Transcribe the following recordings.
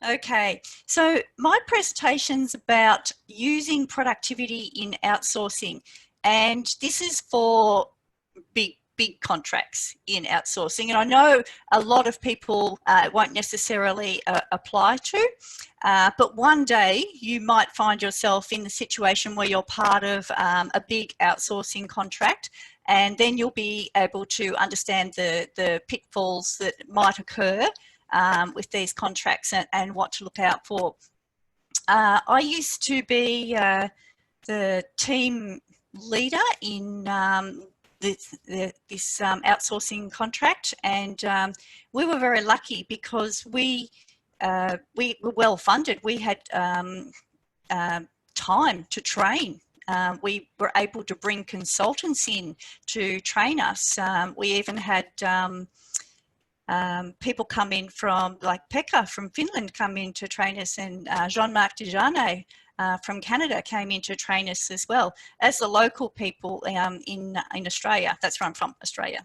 Okay, so my presentation's about using productivity in outsourcing, and this is for big contracts in outsourcing. And I know a lot of people won't necessarily apply to, but one day you might find yourself in the situation where you're part of a big outsourcing contract, and then you'll be able to understand the pitfalls that might occur with these contracts and what to look out for. I used to be the team leader in this outsourcing contract, and we were very lucky because we were well funded. We had time to train. We were able to bring consultants in to train us. We even had people come in from, like Pekka from Finland, come in to train us, and Jean-Marc Dejane from Canada came in to train us as well as the local people in Australia. That's where I'm from, Australia.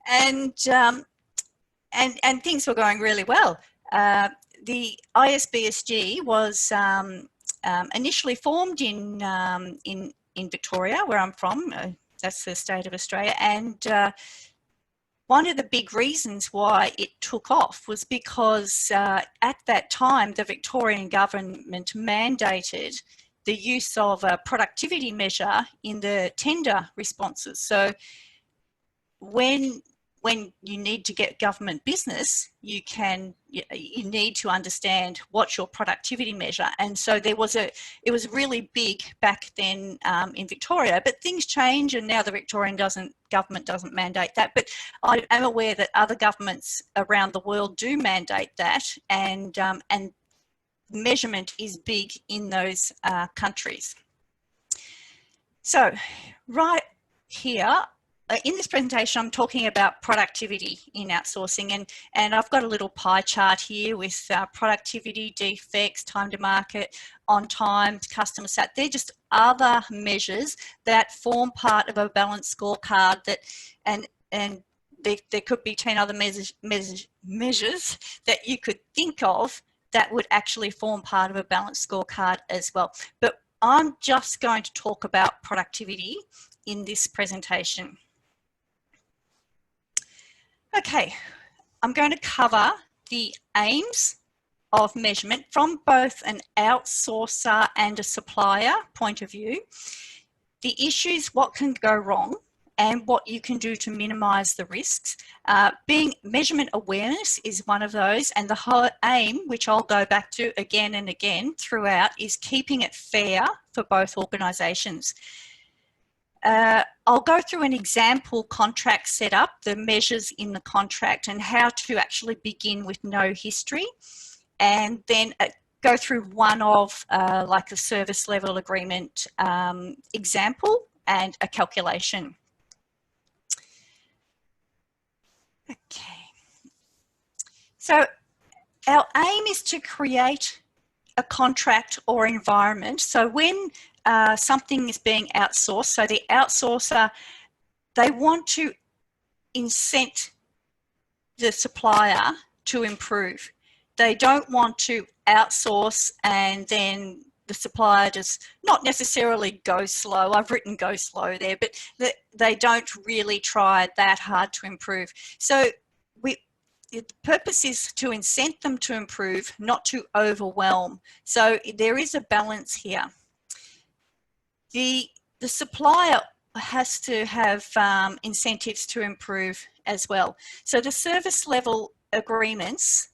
and things were going really well. The ISBSG was initially formed in Victoria, where I'm from. That's the state of Australia, and one of the big reasons why it took off was because at that time the Victorian government mandated the use of a productivity measure in the tender responses. So when you need to get government business, you need to understand what's your productivity measure. And so it was really big back then in Victoria, but things change, and now the Victorian government doesn't mandate that. But I am aware that other governments around the world do mandate that, and measurement is big in those countries. So right here, in this presentation, I'm talking about productivity in outsourcing, and I've got a little pie chart here with productivity, defects, time to market, on time, customer sat. They're just other measures that form part of a balanced scorecard. And there could be 10 other measures that you could think of that would actually form part of a balanced scorecard as well. But I'm just going to talk about productivity in this presentation. Okay, I'm going to cover the aims of measurement from both an outsourcer and a supplier point of view, the issues, what can go wrong, and what you can do to minimise the risks. Being measurement awareness is one of those, and the whole aim, which I'll go back to again and again throughout, is keeping it fair for both organisations. I'll go through an example contract setup, the measures in the contract, and how to actually begin with no history, and then go through one of like a service level agreement example and a calculation. Okay, so our aim is to create a contract or environment. So when something is being outsourced, so the outsourcer, they want to incent the supplier to improve. They don't want to outsource and then the supplier just not necessarily go slow. I've written go slow there, but they don't really try that hard to improve. So the purpose is to incent them to improve, not to overwhelm. So there is a balance here. The supplier has to have incentives to improve as well. So the service level agreements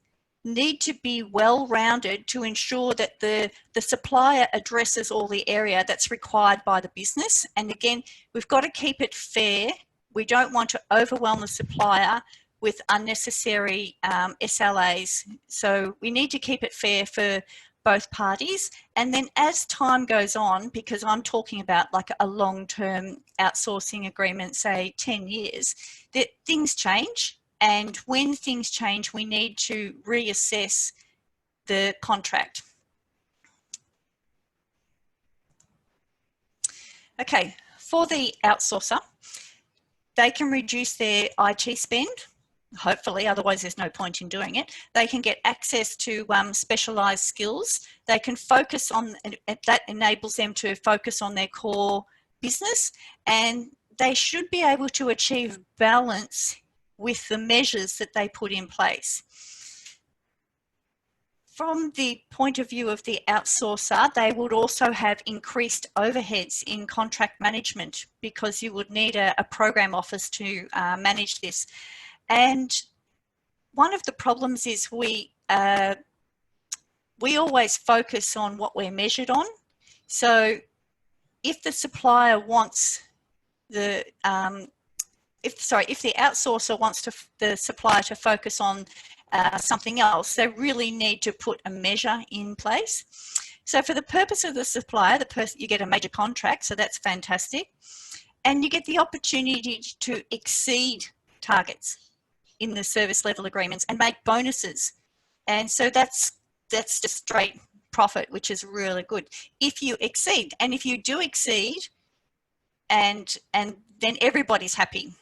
need to be well-rounded to ensure that the supplier addresses all the area that's required by the business. And again, we've got to keep it fair. We don't want to overwhelm the supplier with unnecessary SLAs. So we need to keep it fair for both parties. And then as time goes on, because I'm talking about like a long-term outsourcing agreement, say 10 years, that things change. And when things change, we need to reassess the contract. Okay, for the outsourcer, they can reduce their IT spend. hopefully, otherwise there's no point in doing it. They can get access to specialised skills. They can focus on, that enables them to focus on their core business, and they should be able to achieve balance with the measures that they put in place. From the point of view of the outsourcer, they would also have increased overheads in contract management because you would need a program office to manage this. And one of the problems is we always focus on what we're measured on. So if the supplier wants if the outsourcer wants the supplier to focus on something else, they really need to put a measure in place. So for the purpose of the supplier, you get a major contract, so that's fantastic. And you get the opportunity to exceed targets in the service level agreements and make bonuses. And so that's just straight profit, which is really good. If you exceed, and if you do exceed, and then everybody's happy.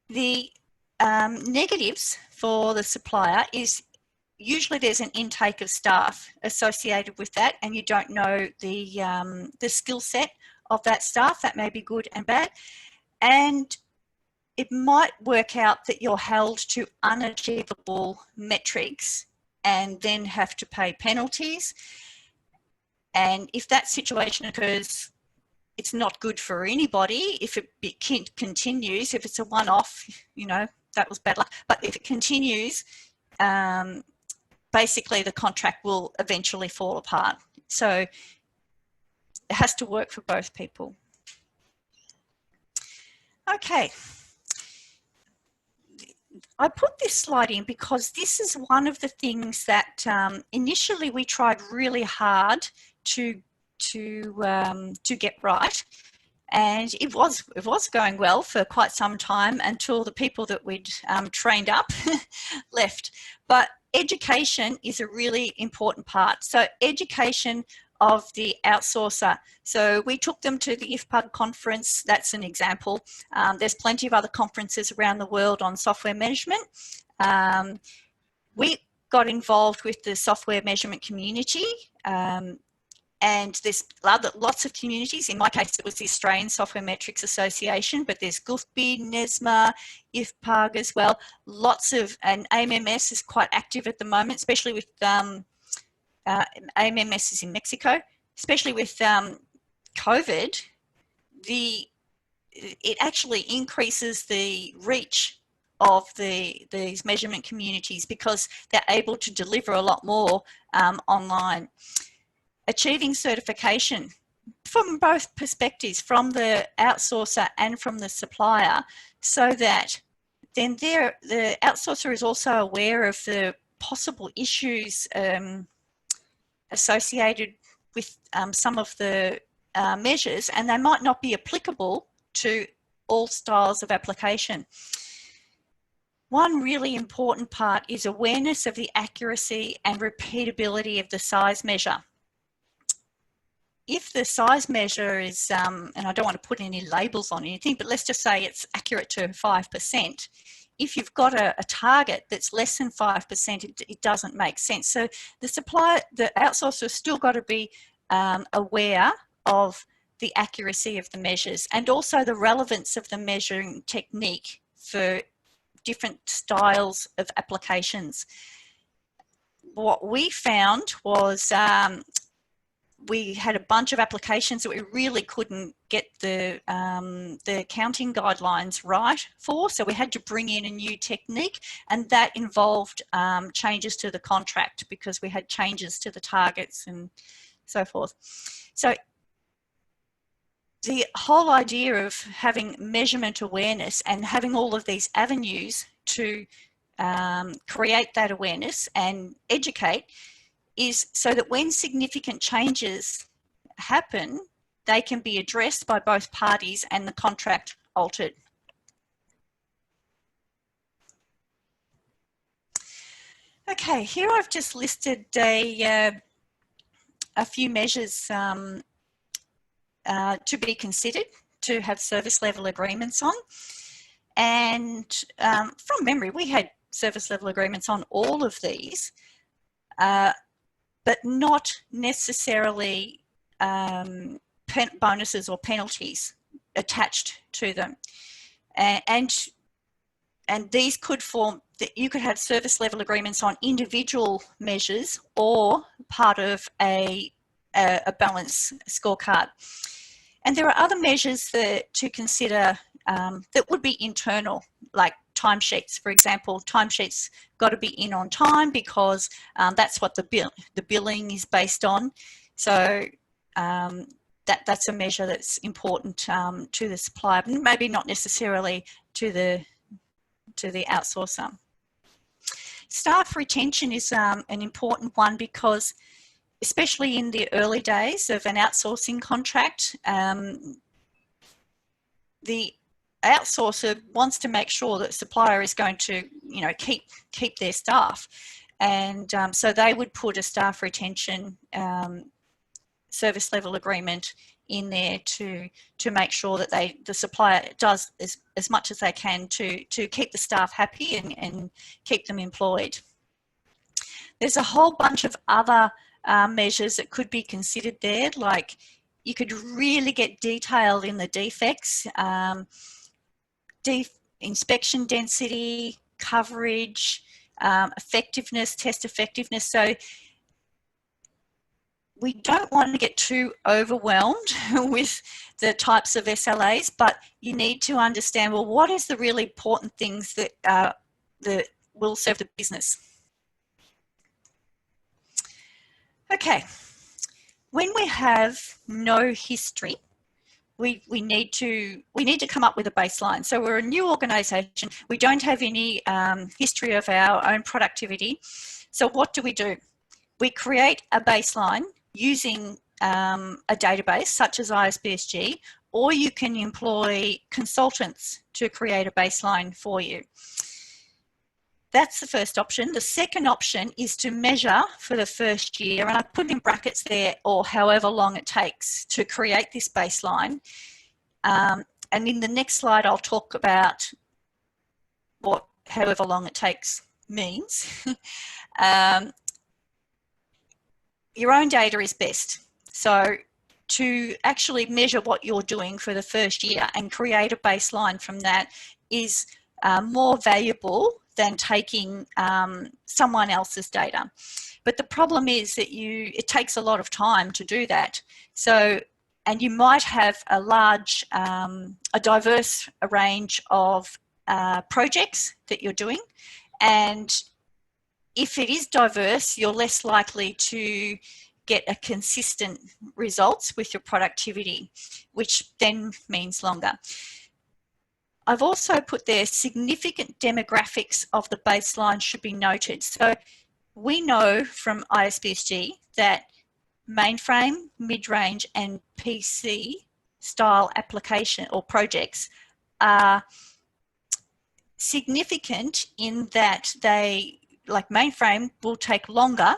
The negatives for the supplier is usually there's an intake of staff associated with that, and you don't know the skill set of that staff. That may be good and bad. And it might work out that you're held to unachievable metrics and then have to pay penalties. And if that situation occurs, it's not good for anybody. If it continues, if it's a one-off, that was bad luck. But if it continues, basically the contract will eventually fall apart. So it has to work for both people. Okay. I put this slide in because this is one of the things that initially we tried really hard to get right, and it was going well for quite some time until the people that we'd trained up left. But education is a really important part. So education of the outsourcer. So we took them to the IFPUG conference. That's an example. There's plenty of other conferences around the world on software management. We got involved with the software measurement community, and there's lots of communities. In my case, it was the Australian Software Metrics Association, but there's GUFBI, NESMA, IFPUG as well. And AMMS is quite active at the moment, especially with AMMS is in Mexico, especially with COVID. It actually increases the reach of these measurement communities because they're able to deliver a lot more online. Achieving certification from both perspectives, from the outsourcer and from the supplier, so that then the outsourcer is also aware of the possible issues associated with some of the measures, and they might not be applicable to all styles of application. One really important part is awareness of the accuracy and repeatability of the size measure. If the size measure is, and I don't want to put any labels on anything, but let's just say it's accurate to 5%. If you've got a target that's less than 5%, it doesn't make sense. So the outsourcer has still got to be aware of the accuracy of the measures and also the relevance of the measuring technique for different styles of applications. What we found was we had a bunch of applications that we really couldn't get the accounting guidelines right for, so we had to bring in a new technique, and that involved changes to the contract because we had changes to the targets and so forth. So the whole idea of having measurement awareness and having all of these avenues to create that awareness and educate is so that when significant changes happen, they can be addressed by both parties and the contract altered. Okay, here I've just listed a few measures to be considered to have service level agreements on. And from memory, we had service level agreements on all of these, but not necessarily bonuses or penalties attached to them. And these could form, that you could have service level agreements on individual measures or part of a balance scorecard. And there are other measures to consider that would be internal, like timesheets, for example. Timesheets got to be in on time because that's what the billing is based on. So that's a measure that's important to the supplier, maybe not necessarily to the outsourcer. Staff retention is an important one because, especially in the early days of an outsourcing contract, the outsourcer wants to make sure that the supplier is going to, keep their staff, and so they would put a staff retention service level agreement in there to make sure that the supplier does as much as they can to keep the staff happy and keep them employed. There's a whole bunch of other measures that could be considered there, like you could really get detailed in the defects, inspection density, coverage, effectiveness, test effectiveness. So we don't want to get too overwhelmed with the types of SLAs, but you need to understand, well, what is the really important things that will serve the business? Okay, when we have no history, we need to come up with a baseline. So we're a new organisation. We don't have any history of our own productivity. So what do? We create a baseline using a database such as ISBSG, or you can employ consultants to create a baseline for you. That's the first option. The second option is to measure for the first year, and I put in brackets there, or however long it takes to create this baseline. And in the next slide, I'll talk about what however long it takes means. Your own data is best. So to actually measure what you're doing for the first year and create a baseline from that is more valuable than taking someone else's data. But the problem is that it takes a lot of time to do that. So, and you might have a large, a diverse range of projects that you're doing, and if it is diverse, you're less likely to get a consistent results with your productivity, which then means longer. I've also put there significant demographics of the baseline should be noted. So we know from ISBSG that mainframe, mid-range and PC style application or projects are significant in that they, like mainframe, will take longer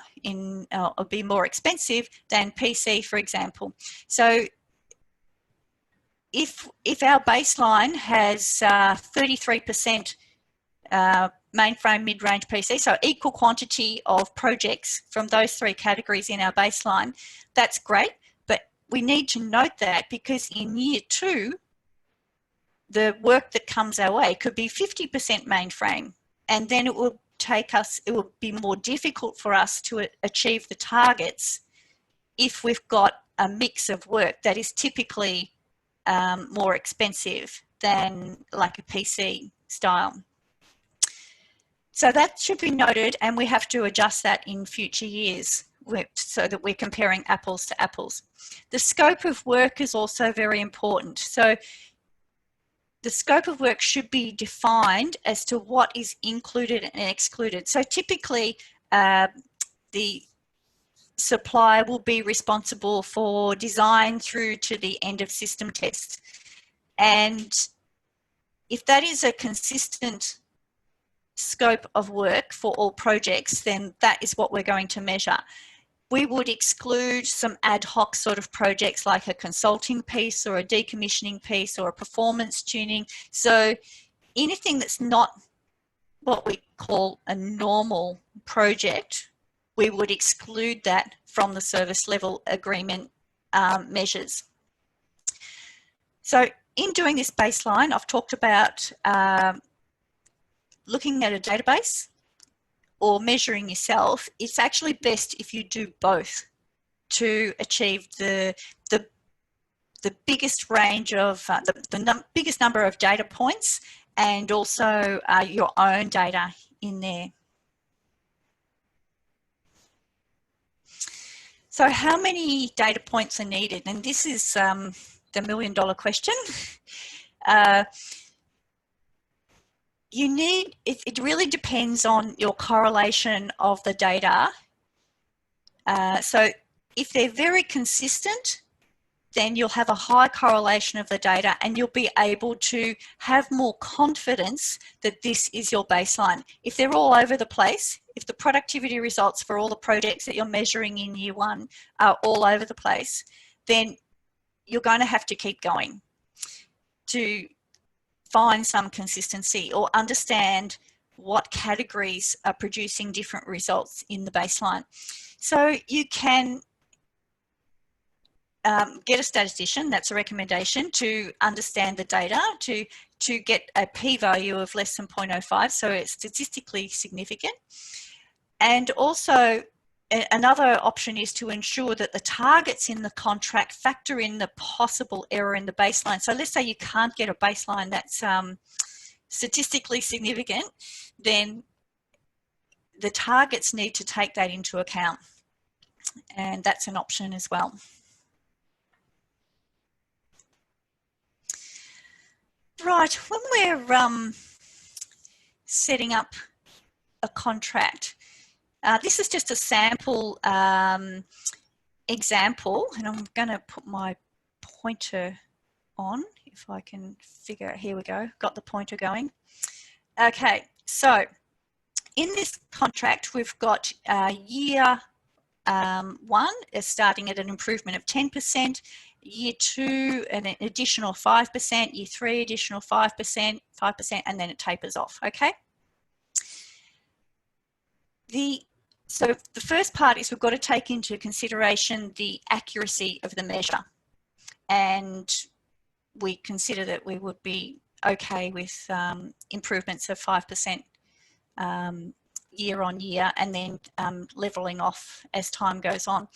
or be more expensive than PC, for example. So if our baseline has 33% mainframe, mid-range, PC, so equal quantity of projects from those three categories in our baseline, that's great. But we need to note that because in year 2, the work that comes our way could be 50% mainframe, and then it will be more difficult for us to achieve the targets if we've got a mix of work that is typically more expensive than like a PC style. So that should be noted, and we have to adjust that in future years so that we're comparing apples to apples. The scope of work is also very important. So the scope of work should be defined as to what is included and excluded. So typically, the supplier will be responsible for design through to the end of system test. And if that is a consistent scope of work for all projects, then that is what we're going to measure. We would exclude some ad hoc sort of projects like a consulting piece or a decommissioning piece or a performance tuning. So anything that's not what we call a normal project, we would exclude that from the service level agreement measures. So in doing this baseline, I've talked about looking at a database or measuring yourself. It's actually best if you do both to achieve the biggest range of, biggest number of data points, and also your own data in there. So how many data points are needed? And this is the million-dollar question. You need, it really depends on your correlation of the data. So if they're very consistent, then you'll have a high correlation of the data and you'll be able to have more confidence that this is your baseline. If they're all over the place, if the productivity results for all the projects that you're measuring in year one are all over the place, then you're going to have to keep going to find some consistency or understand what categories are producing different results in the baseline. So you can get a statistician, that's a recommendation, to understand the data, to get a p-value of less than 0.05, so it's statistically significant. And also another option is to ensure that the targets in the contract factor in the possible error in the baseline. So let's say you can't get a baseline that's statistically significant, then the targets need to take that into account, and that's an option as well. Right, when we're setting up a contract, this is just a sample example, and I'm going to put my pointer on if I can figure out. Here we go, got the pointer going. Okay, so in this contract we've got year one is starting at an improvement of 10%, year two an additional 5%, year three additional 5%, and then it tapers off, okay? So the first part is we've got to take into consideration the accuracy of the measure, and we consider that we would be okay with improvements of 5% year on year, and then leveling off as time goes on.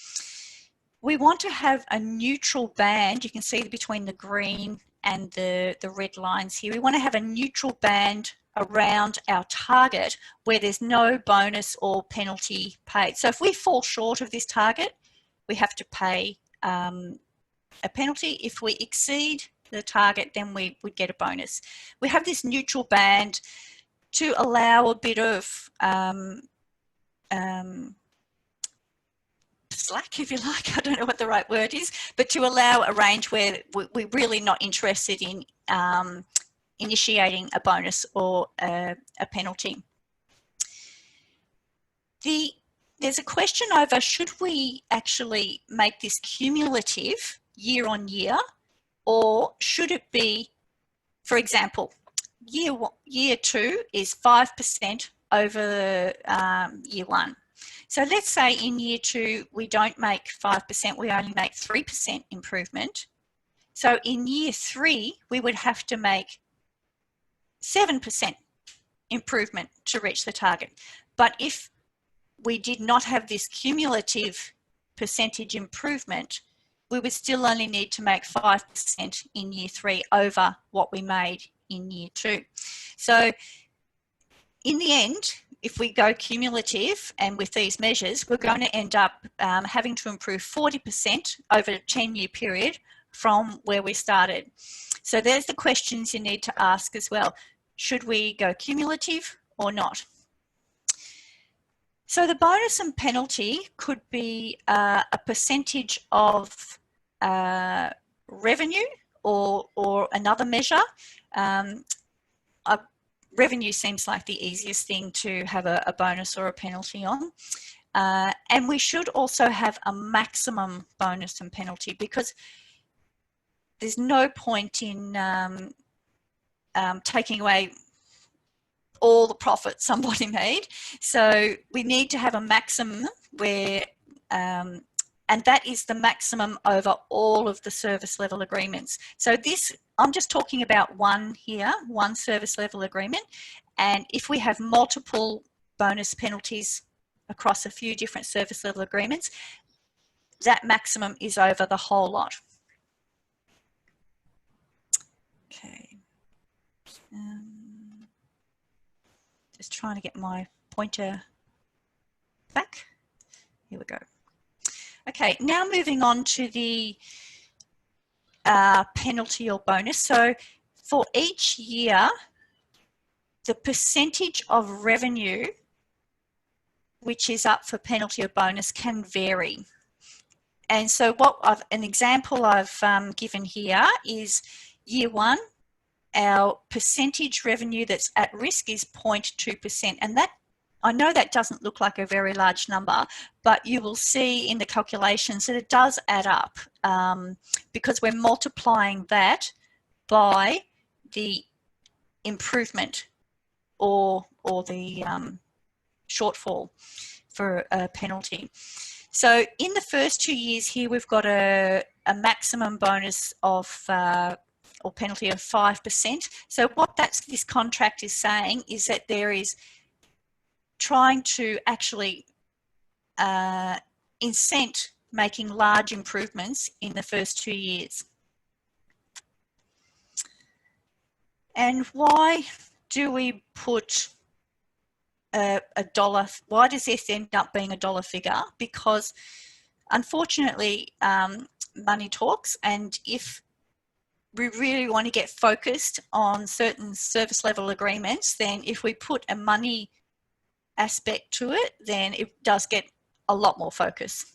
We want to have a neutral band. You can see between the green and the red lines here. We want to have a neutral band around our target where there's no bonus or penalty paid. So if we fall short of this target, we have to pay a penalty. If we exceed the target, then we would get a bonus. We have this neutral band to allow a bit of slack, if you like, I don't know what the right word is, but to allow a range where we're really not interested in initiating a bonus or a penalty. There's a question over, should we actually make this cumulative year on year, or should it be, for example, year two is 5% over year one. So let's say in year two, we don't make 5%, we only make 3% improvement. So in year three, we would have to make 7% improvement to reach the target. But if we did not have this cumulative percentage improvement, we would still only need to make 5% in year three over what we made in year two. So in the end, if we go cumulative and with these measures, we're going to end up having to improve 40% over a 10-year period from where we started. So there's the questions you need to ask as well. Should we go cumulative or not? So the bonus and penalty could be a percentage of revenue or another measure. Revenue seems like the easiest thing to have a bonus or a penalty on. And we should also have a maximum bonus and penalty, because there's no point in taking away all the profit somebody made. So we need to have a maximum where, and that is the maximum over all of the service level agreements. So this, I'm just talking about one here, one service level agreement. And if we have multiple bonus penalties across a few different service level agreements, that maximum is over the whole lot. Okay. Just trying to get my pointer back. Here we go. Okay, now moving on to the penalty or bonus. So for each year, the percentage of revenue which is up for penalty or bonus can vary. And so an example I've given here is year one, our percentage revenue that's at risk is 0.2%. And that, I know that doesn't look like a very large number, but you will see in the calculations that it does add up because we're multiplying that by the improvement or the shortfall for a penalty. So in the first 2 years here, we've got a maximum bonus of or penalty of 5%. So what this contract is saying is that there is trying to actually incent making large improvements in the first 2 years. And why do we put a dollar? Why does this end up being a dollar figure? Because unfortunately, money talks, and if we really want to get focused on certain service level agreements, then if we put a money aspect to it, then it does get a lot more focus.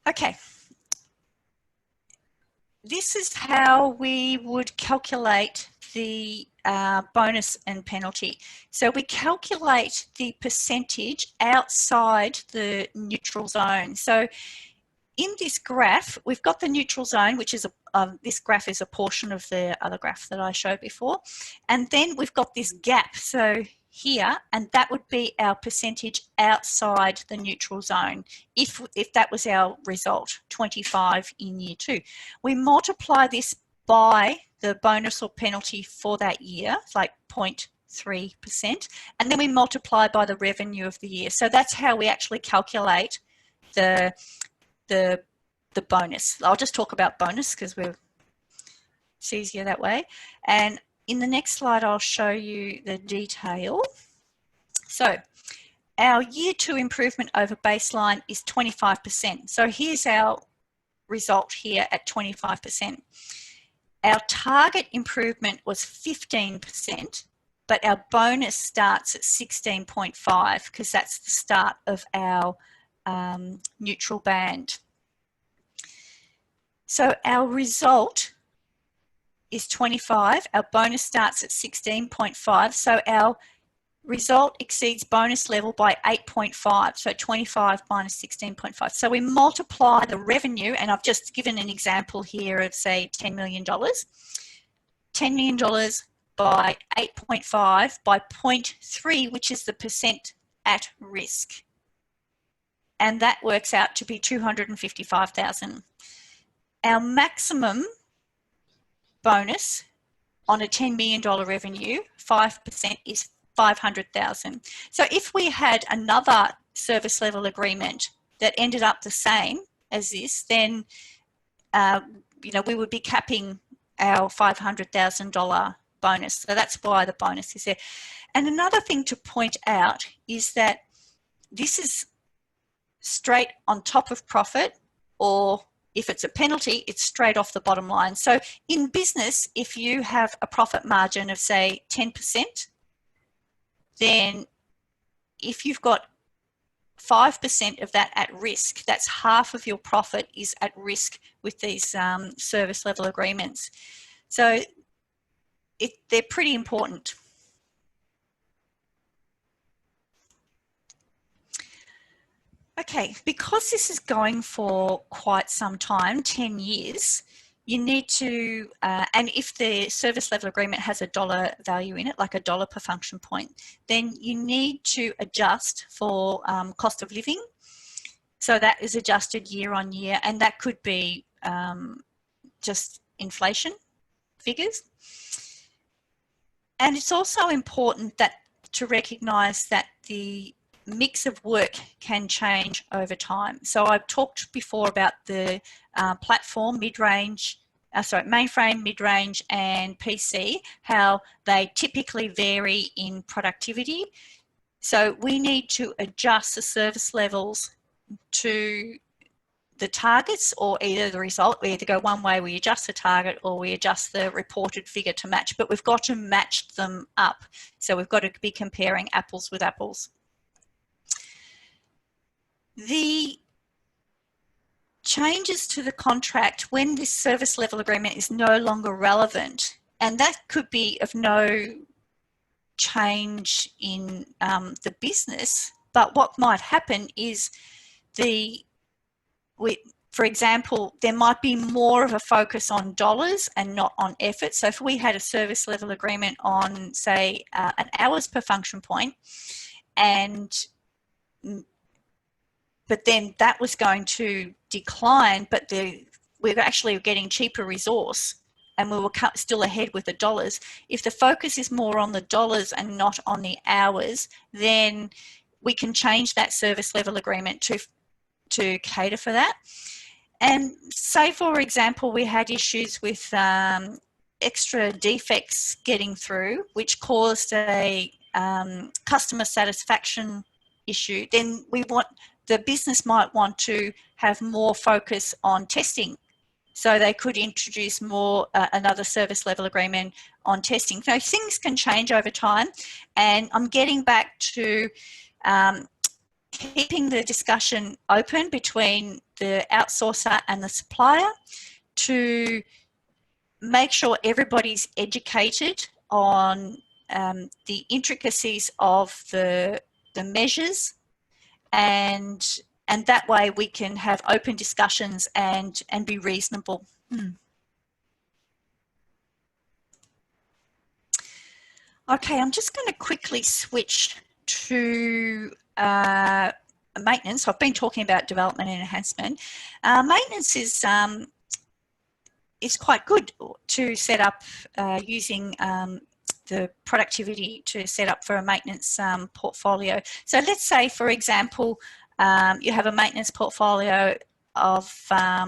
Okay. This is how we would calculate the bonus and penalty. So we calculate the percentage outside the neutral zone. So in this graph, we've got the neutral zone, which is this graph is a portion of the other graph that I showed before. And then we've got this gap. So here, and that would be our percentage outside the neutral zone if that was our result, 25 in year 2. We multiply this by the bonus or penalty for that year, like 0.3%, and then we multiply by the revenue of the year. So that's how we actually calculate the bonus. I'll just talk about bonus because it's easier that way. And in the next slide, I'll show you the detail. So our year 2 improvement over baseline is 25%. So here's our result here at 25%. Our target improvement was 15%, but our bonus starts at 16.5 because that's the start of our neutral band. So our result is 25, our bonus starts at 16.5, so our result exceeds bonus level by 8.5, so 25 minus 16.5. So we multiply the revenue, and I've just given an example here of, say, $10 million. $10 million by 8.5 by 0.3, which is the percent at risk. And that works out to be $255,000. Our maximum bonus on a $10 million revenue, 5%, is $500,000. So if we had another service level agreement that ended up the same as this, then we would be capping our $500,000 bonus. So that's why the bonus is there. And another thing to point out is that this is straight on top of profit, or if it's a penalty, it's straight off the bottom line. So in business, if you have a profit margin of, say, 10%, then if you've got 5% of that at risk, that's half of your profit is at risk with these service level agreements. So they're pretty important. Okay, because this is going for quite some time, 10 years, you need to, and if the service level agreement has a dollar value in it, like $1 per function point, then you need to adjust for cost of living. So that is adjusted year on year, and that could be just inflation figures. And it's also important that to recognise that the mix of work can change over time. So I've talked before about the platform, mid-range, mainframe, mid-range and PC, how they typically vary in productivity. So we need to adjust the service levels to the targets, or either the result, we either go one way, we adjust the target, or we adjust the reported figure to match, but we've got to match them up. So we've got to be comparing apples with apples. The changes to the contract when this service level agreement is no longer relevant, and that could be of no change in the business, but what might happen is for example, there might be more of a focus on dollars and not on effort. So if we had a service level agreement on, say, an hours per function point, but then that was going to decline, but we're actually getting cheaper resource and we were still ahead with the dollars. If the focus is more on the dollars and not on the hours, then we can change that service level agreement to cater for that. And say, for example, we had issues with extra defects getting through, which caused a customer satisfaction issue, then the business might want to have more focus on testing. So they could introduce more another service level agreement on testing. So things can change over time, and I'm getting back to keeping the discussion open between the outsourcer and the supplier to make sure everybody's educated on the intricacies of the measures, and that way we can have open discussions and be reasonable. Okay, I'm just going to quickly switch to maintenance. I've been talking about development and enhancement. Maintenance is quite good to set up using the productivity to set up for a maintenance portfolio. So let's say, for example, you have a maintenance portfolio of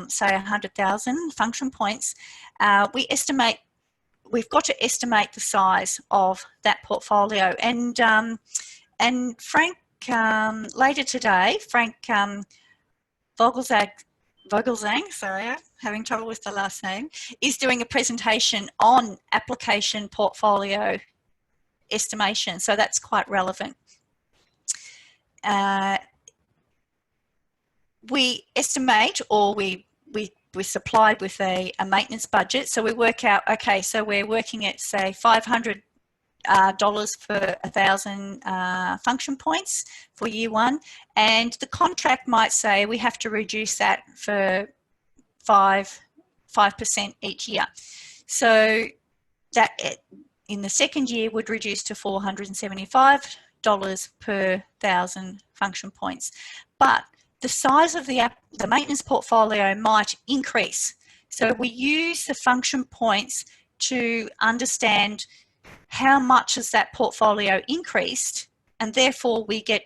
say 100,000 function points. We've got to estimate the size of that portfolio, and Frank later today, Frank Vogelsang, sorry, I'm having trouble with the last name, is doing a presentation on application portfolio estimation, so that's quite relevant. We estimate, or we're supplied with a maintenance budget, so we work out, okay, so we're working at, say, $500 for 1,000 function points for year one, and the contract might say we have to reduce that for 5% each year. So that in the second year would reduce to $475 per 1,000 function points. But the size of the maintenance portfolio might increase. So we use the function points to understand how much has that portfolio increased, and therefore we get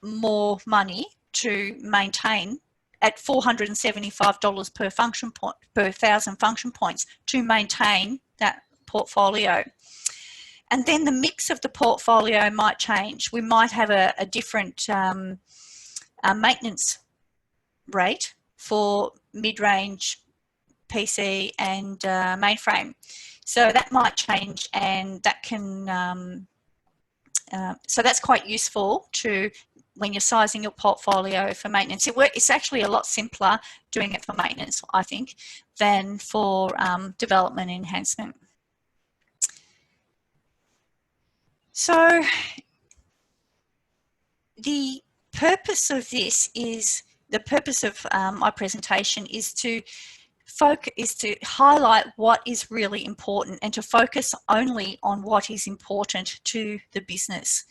more money to maintain at $475 per function point, per 1,000 function points, to maintain that portfolio. And then the mix of the portfolio might change. We might have a different maintenance rate for mid-range, PC and mainframe. So that might change, and that can, so that's quite useful to when you're sizing your portfolio for maintenance. It's actually a lot simpler doing it for maintenance, I think, than for development enhancement. So the purpose of this is, the purpose of my presentation is to to highlight what is really important and to focus only on what is important to the business.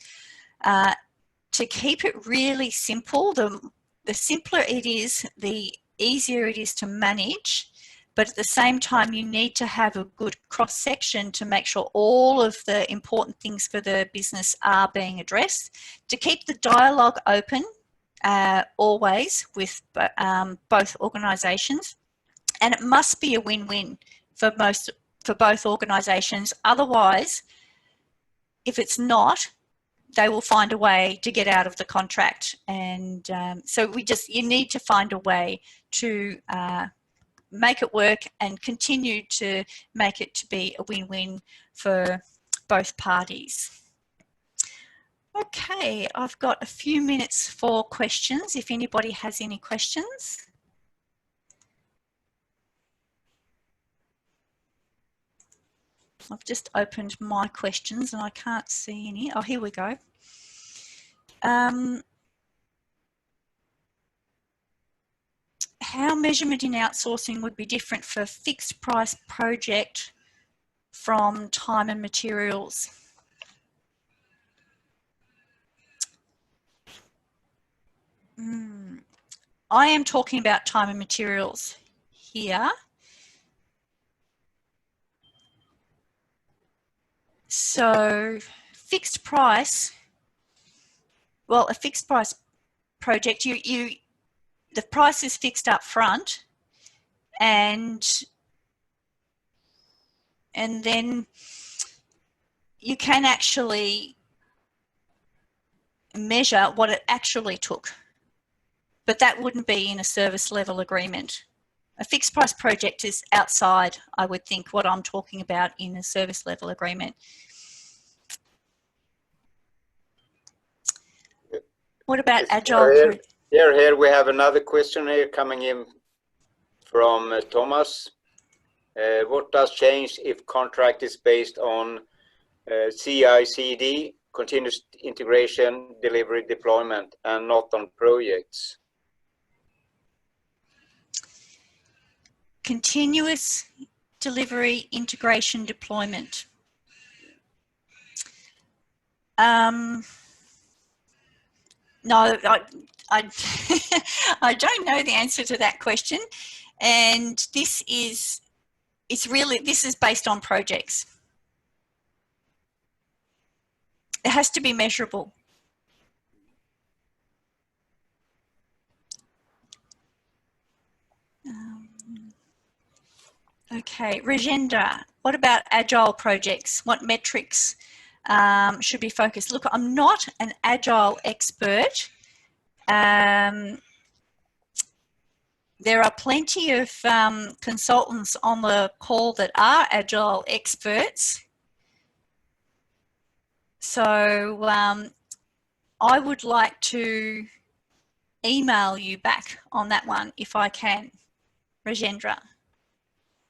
To keep it really simple, the simpler it is, the easier it is to manage, but at the same time you need to have a good cross-section to make sure all of the important things for the business are being addressed, to keep the dialogue open always with both organisations, and it must be a win-win for both organisations. Otherwise, if it's not, they will find a way to get out of the contract. And so you need to find a way to make it work and continue to make it to be a win-win for both parties. Okay, I've got a few minutes for questions if anybody has any questions. I've just opened my questions and I can't see any. Oh, here we go. How measurement in outsourcing would be different for a fixed price project from time and materials? I am talking about time and materials here. So fixed price, well, a fixed price project, the price is fixed up front, and then you can actually measure what it actually took, but that wouldn't be in a service level agreement. A fixed price project is outside, I would think, what I'm talking about in a service level agreement. What about agile? Here we have another question here coming in from Thomas. What does change if contract is based on CI/CD, continuous integration, delivery, deployment, and not on projects? Continuous delivery, integration, deployment. No, I don't know the answer to that question, and this is based on projects. It has to be measurable. Okay, Rajendra, what about agile projects? What metrics should be focused? Look, I'm not an agile expert. There are plenty of consultants on the call that are agile experts. So I would like to email you back on that one if I can, Rajendra.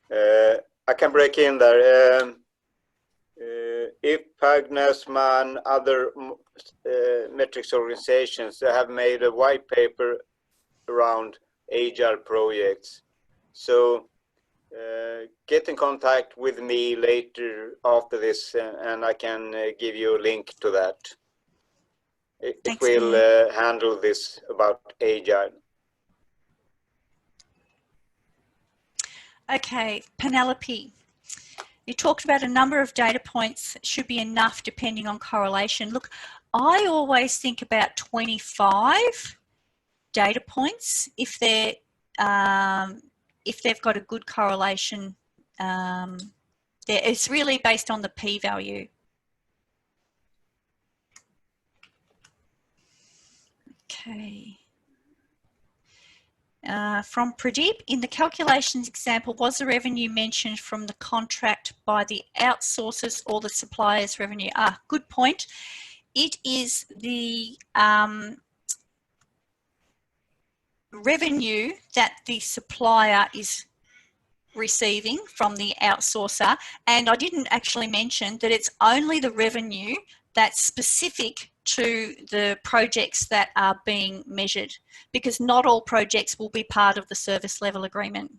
I can break in there. If Pagnasman, other metrics organizations have made a white paper around agile projects, so get in contact with me later after this, and I can give you a link to that. It will handle this about agile. Okay, Penelope, you talked about a number of data points should be enough depending on correlation. Look, I always think about 25 data points if they've got a good correlation. It's really based on the p-value. Okay. From Pradeep, in the calculations example, was the revenue mentioned from the contract by the outsourcers or the supplier's revenue? Good point. It is the revenue that the supplier is receiving from the outsourcer, and I didn't actually mention that it's only the revenue that's specific to the projects that are being measured, because not all projects will be part of the service level agreement.